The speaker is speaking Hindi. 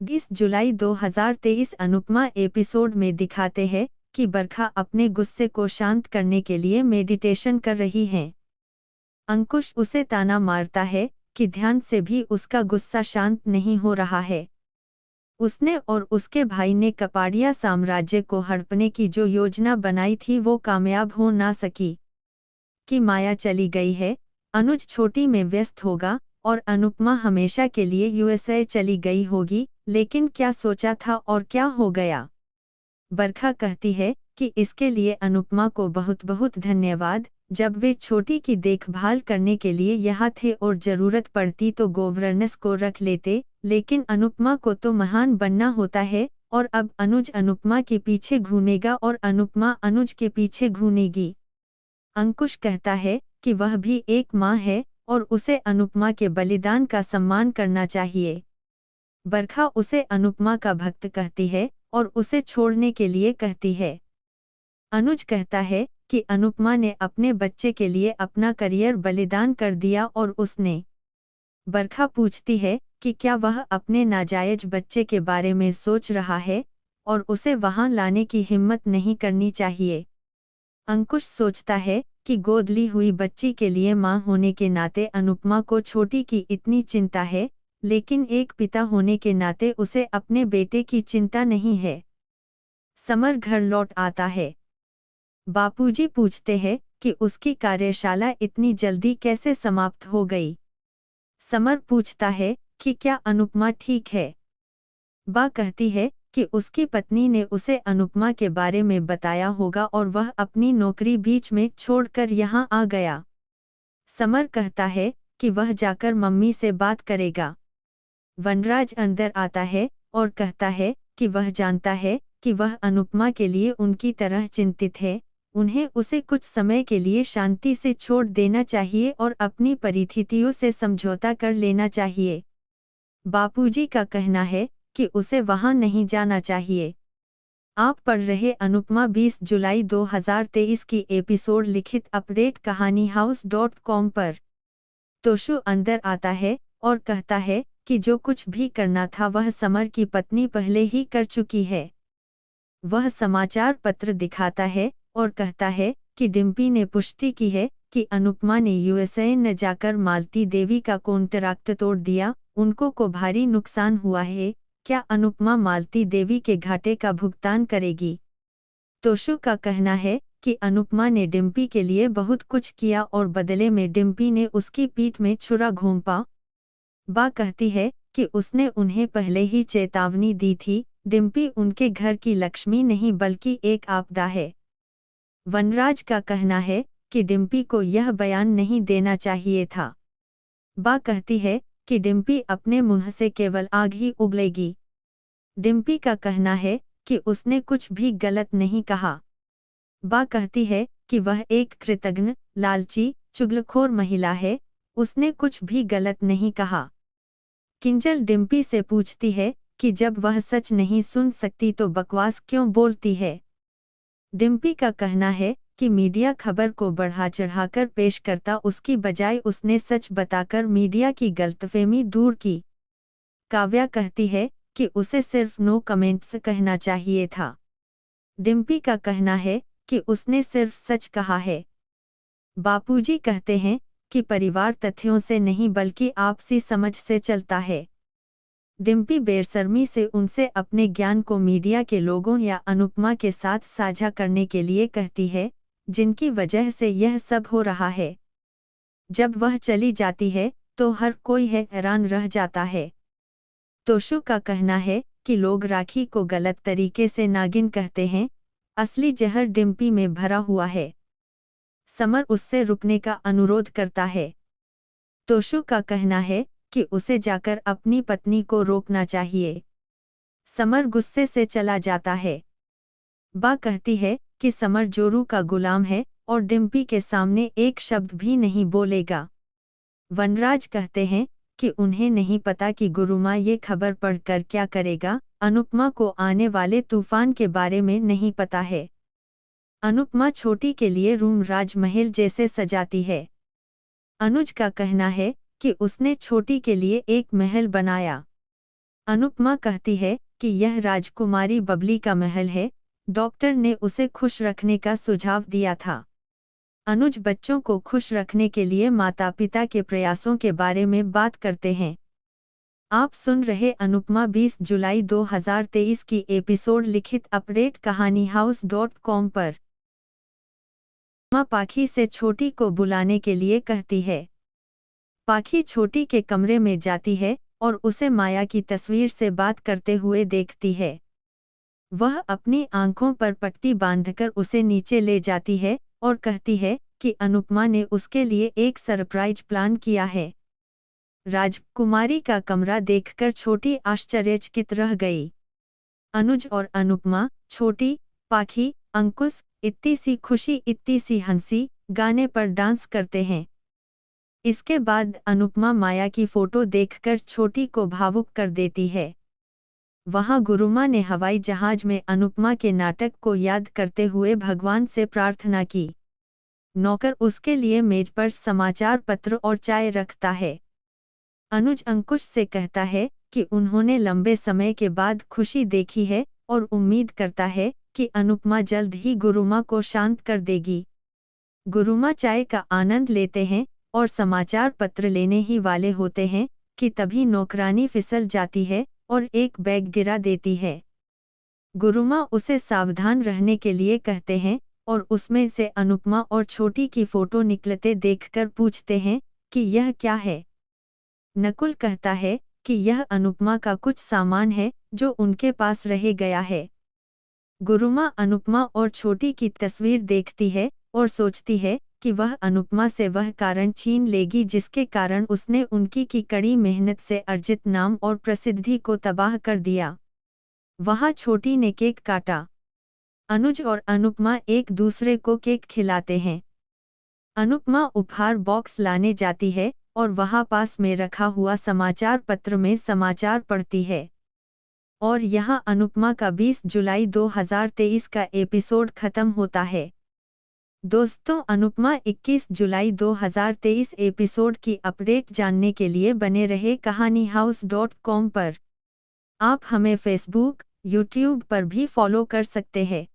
20 जुलाई 2023 अनुपमा एपिसोड में दिखाते हैं कि बरखा अपने गुस्से को शांत करने के लिए मेडिटेशन कर रही हैं। अंकुश उसे ताना मारता है कि ध्यान से भी उसका गुस्सा शांत नहीं हो रहा है। उसने और उसके भाई ने कपाड़िया साम्राज्य को हड़पने की जो योजना बनाई थी वो कामयाब हो ना सकी। कि माया चली गई है, अनुज छोटी में व्यस्त होगा और अनुपमा हमेशा के लिए यूएसए चली गई होगी, लेकिन क्या सोचा था और क्या हो गया। बरखा कहती है कि इसके लिए अनुपमा को बहुत बहुत धन्यवाद। जब वे छोटी की देखभाल करने के लिए यहाँ थे और जरूरत पड़ती तो गवर्नेंस को रख लेते, लेकिन अनुपमा को तो महान बनना होता है और अब अनुज अनुपमा के पीछे घूमेगा और अनुपमा अनुज के पीछे घूमेगी। अंकुश कहता है कि वह भी एक माँ है और उसे अनुपमा के बलिदान का सम्मान करना चाहिए। बरखा उसे अनुपमा का भक्त कहती है और उसे छोड़ने के लिए कहती है। अनुज कहता है कि अनुपमा ने अपने बच्चे के लिए अपना करियर बलिदान कर दिया और उसने। बरखा पूछती है कि क्या वह अपने नाजायज बच्चे के बारे में सोच रहा है और उसे वहां लाने की हिम्मत नहीं करनी चाहिए। अंकुश सोचता है कि गोद ली हुई बच्ची के लिए मां होने के नाते अनुपमा को छोटी की इतनी चिंता है, लेकिन एक पिता होने के नाते उसे अपने बेटे की चिंता नहीं है। समर घर लौट आता है। बापूजी पूछते हैं कि उसकी कार्यशाला इतनी जल्दी कैसे समाप्त हो गई। समर पूछता है कि क्या अनुपमा ठीक है। बा कहती है कि उसकी पत्नी ने उसे अनुपमा के बारे में बताया होगा और वह अपनी नौकरी बीच में छोड़कर यहाँ आ गया। समर कहता है कि वह जाकर मम्मी से बात करेगा। वनराज अंदर आता है और कहता है कि वह जानता है कि वह अनुपमा के लिए उनकी तरह चिंतित है, उन्हें उसे कुछ समय के लिए शांति से छोड़ देना चाहिए और अपनी परिस्थितियों से समझौता कर लेना चाहिए। बापूजी का कहना है कि उसे वहां नहीं जाना चाहिए। आप पढ़ रहे अनुपमा 20 जुलाई 2023 की एपिसोड लिखित अपडेट कहानीहाउस.com पर। तोशु अंदर आता है और कहता है कि जो कुछ भी करना था वह समर की पत्नी पहले ही कर चुकी है। वह समाचार पत्र दिखाता है और कहता है कि डिम्पी ने पुष्टि की है कि अनुपमा ने यूएसए न जाकर मालती देवी का कॉन्ट्रैक्ट तोड़ दिया, उनको को भारी नुकसान हुआ है। क्या अनुपमा मालती देवी के घाटे का भुगतान करेगी। तोशु का कहना है कि अनुपमा ने डिम्पी के लिए बहुत कुछ किया और बदले में डिम्पी ने उसकी पीठ में छुरा घोंपा। बा कहती है कि उसने उन्हें पहले ही चेतावनी दी थी, डिम्पी उनके घर की लक्ष्मी नहीं बल्कि एक आपदा है। वनराज का कहना है कि डिम्पी को यह बयान नहीं देना चाहिए था। बा कहती है कि डिम्पी अपने मुंह से केवल आग ही उगलेगी। डिम्पी का कहना है कि उसने कुछ भी गलत नहीं कहा। बा कहती है कि वह एक कृतघ्न, लालची, चुगलखोर महिला है, उसने कुछ भी गलत नहीं कहा। किंजल डिम्पी से पूछती है कि जब वह सच नहीं सुन सकती तो बकवास क्यों बोलती है। डिम्पी का कहना है कि मीडिया खबर को बढ़ा चढ़ाकर पेश करता उसकी बजाय उसने सच बताकर मीडिया की गलतफहमी दूर की। काव्या कहती है कि उसे सिर्फ नो कमेंट्स कहना चाहिए था। डिम्पी का कहना है कि उसने सिर्फ सच कहा है। बापूजी कहते हैं कि परिवार तथ्यों से नहीं बल्कि आपसी समझ से चलता है। डिम्पी बेशर्मी से उनसे अपने ज्ञान को मीडिया के लोगों या अनुपमा के साथ साझा करने के लिए कहती है, जिनकी वजह से यह सब हो रहा है। जब वह चली जाती है तो हर कोई हैरान रह जाता है। तोशु का कहना है कि लोग राखी को गलत तरीके से नागिन कहते हैं, असली जहर डिम्पी में भरा हुआ है। समर उससे रुकने का अनुरोध करता है। तोशु का कहना है कि उसे जाकर अपनी पत्नी को रोकना चाहिए। समर गुस्से से चला जाता है। बा कहती है कि समर जोरू का गुलाम है और डिम्पी के सामने एक शब्द भी नहीं बोलेगा। वनराज कहते हैं कि उन्हें नहीं पता कि गुरुमा ये खबर पढ़कर क्या करेगा, अनुपमा को आने वाले तूफान के बारे में नहीं पता है। अनुपमा छोटी के लिए रूम राजमहल जैसे सजाती है। अनुज का कहना है कि उसने छोटी के लिए एक महल बनाया। अनुपमा कहती है कि यह राजकुमारी बबली का महल है, डॉक्टर ने उसे खुश रखने का सुझाव दिया था। अनुज बच्चों को खुश रखने के लिए माता पिता के प्रयासों के बारे में बात करते हैं। आप सुन रहे अनुपमा 20 जुलाई 2023 की एपिसोड लिखित अपडेट कहानीहाउस.com पर। माँ पाखी से छोटी को बुलाने के लिए कहती है। पाखी छोटी के कमरे में जाती है और उसे माया की तस्वीर से बात करते हुए देखती है। वह अपनी आंखों पर पट्टी बांधकर उसे नीचे ले जाती है और कहती है कि अनुपमा ने उसके लिए एक सरप्राइज प्लान किया है। राजकुमारी का कमरा देखकर छोटी आश्चर्यचकित रह गई। अनुज और अनुपमा, छोटी, पाखी, अंकुश, इतनी सी खुशी, इतनी सी हंसी, गाने पर डांस करते हैं। इसके बाद अनुपमा माया की फोटो देखकर छोटी को भावुक कर देती है। वहां गुरुमा ने हवाई जहाज में अनुपमा के नाटक को याद करते हुए भगवान से प्रार्थना की। नौकर उसके लिए मेज पर समाचार पत्र और चाय रखता है। अनुज अंकुश से कहता है कि उन्होंने लंबे समय के बाद खुशी देखी है और उम्मीद करता है कि अनुपमा जल्द ही गुरुमा को शांत कर देगी। गुरुमा चाय का आनंद लेते हैं और समाचार पत्र लेने ही वाले होते हैं कि तभी नौकरानी फिसल जाती है और एक बैग गिरा देती है। गुरुमा उसे सावधान रहने के लिए कहते हैं और उसमें से अनुपमा और छोटी की फोटो निकलते देखकर पूछते हैं कि यह क्या है। नकुल कहता है कि यह अनुपमा का कुछ सामान है जो उनके पास रह गया है। गुरुमा अनुपमा और छोटी की तस्वीर देखती है और सोचती है कि वह अनुपमा से वह कारण छीन लेगी जिसके कारण उसने उनकी की कड़ी मेहनत से अर्जित नाम और प्रसिद्धि को तबाह कर दिया। वहां छोटी ने केक काटा। अनुज और अनुपमा एक दूसरे को केक खिलाते हैं। अनुपमा उपहार बॉक्स लाने जाती है और वहां पास में रखा हुआ समाचार पत्र में समाचार पढ़ती है। और यहाँ अनुपमा का 20 जुलाई 2023 का एपिसोड खत्म होता है। दोस्तों, अनुपमा 21 जुलाई 2023 एपिसोड की अपडेट जानने के लिए बने रहे कहानीहाउस.com पर। आप हमें फेसबुक, यूट्यूब पर भी फॉलो कर सकते हैं।